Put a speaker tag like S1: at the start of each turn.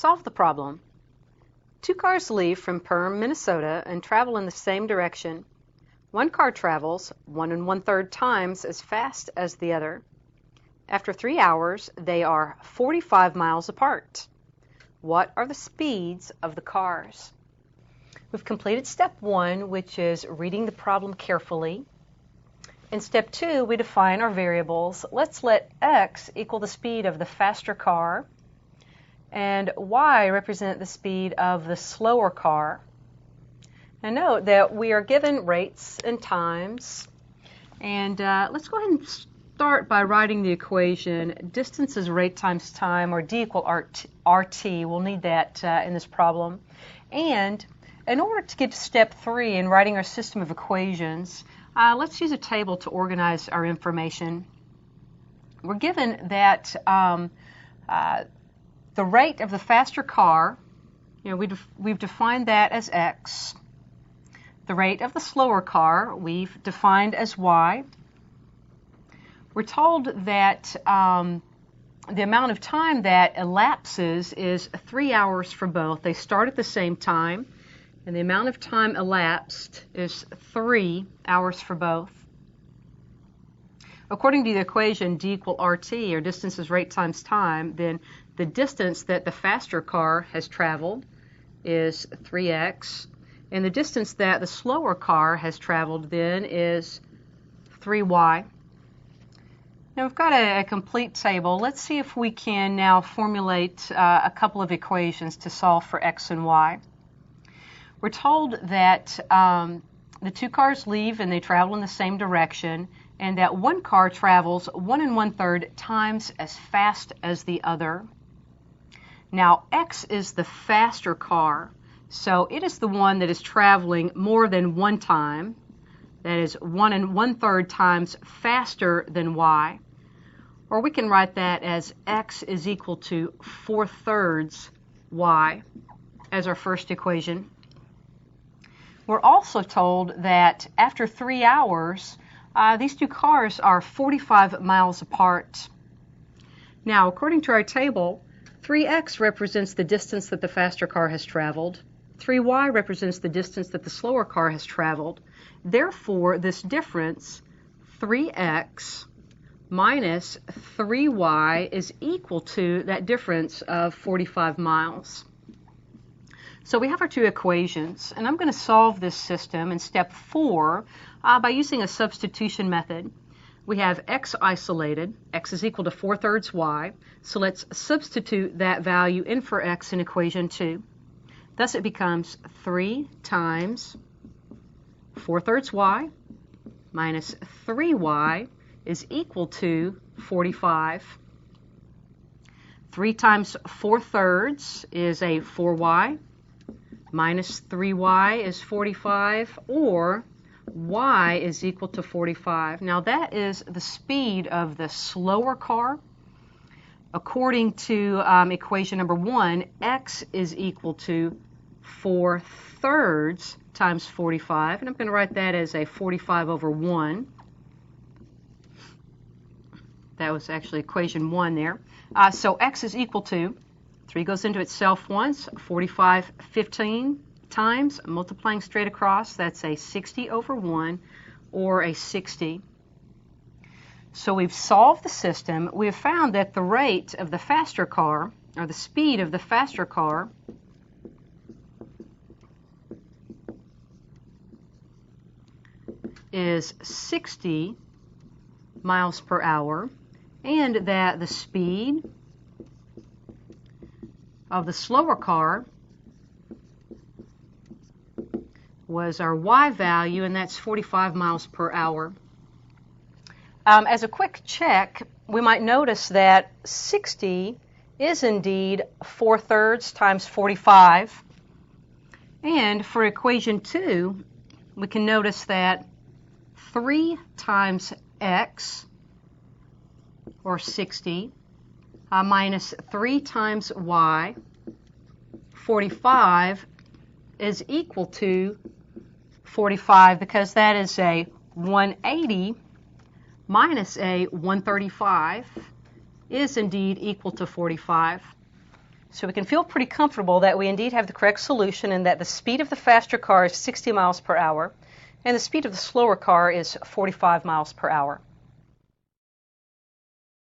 S1: Solve the problem. Two cars leave from Perham, Minnesota and travel in the same direction. One car travels 1 1/3 times as fast as the other. After 3 hours, they are 45 miles apart. What are the speeds of the cars? We've completed step 1, which is reading the problem carefully. In step 2, we define our variables. Let's let x equal the speed of the faster car and y represent the speed of the slower car. And note that we are given rates and times. And let's go ahead and start by writing the equation. Distance is rate times time, or d equal RT. We'll need that in this problem. And in order to get to step 3 in writing our system of equations, let's use a table to organize our information. We're given that the rate of the faster car, we've defined that as x. The rate of the slower car, we've defined as y. We're told that the amount of time that elapses is 3 hours for both. They start at the same time, and the amount of time elapsed is 3 hours for both. According to the equation d equal RT, or distance is rate times time, then the distance that the faster car has traveled is 3x, and the distance that the slower car has traveled then is 3y. Now we've got a complete table. Let's see if we can now formulate a couple of equations to solve for x and y. We're told that the two cars leave and they travel in the same direction, and that one car travels 1 1/3 times as fast as the other. Now x is the faster car, so it is the one that is traveling more than one time. That is 1 1/3 times faster than y. Or we can write that as x is equal to 4/3 y as our first equation. We're also told that after 3 hours, these two cars are 45 miles apart. Now, according to our table, 3x represents the distance that the faster car has traveled. 3y represents the distance that the slower car has traveled. Therefore, this difference, 3x minus 3y, is equal to that difference of 45 miles. So we have our two equations, and I'm going to solve this system in step 4 by using a substitution method. We have x isolated. X is equal to 4/3 y. So let's substitute that value in for x in equation 2. Thus it becomes 3 times 4/3 y minus 3y is equal to 45. 3 times 4/3 is a 4y. Minus 3y is 45, or y is equal to 45. Now that is the speed of the slower car. According to equation number 1, x is equal to 4/3 times 45, and I'm going to write that as a 45 over 1. That was actually equation 1 there. So x is equal to, 3 goes into itself once, 45 15 times, multiplying straight across, that's a 60 over 1, or a 60. So we've solved the system. We have found that the rate of the faster car, or the speed of the faster car, is 60 miles per hour, and that the speed of the slower car was our y value, and that's 45 miles per hour. As a quick check, we might notice that 60 is indeed 4/3 times 45. And for equation 2, we can notice that 3 times x, or 60, minus 3 times y, 45, is equal to 45, because that is a 180 minus a 135 is indeed equal to 45. So we can feel pretty comfortable that we indeed have the correct solution and that the speed of the faster car is 60 miles per hour and the speed of the slower car is 45 miles per hour.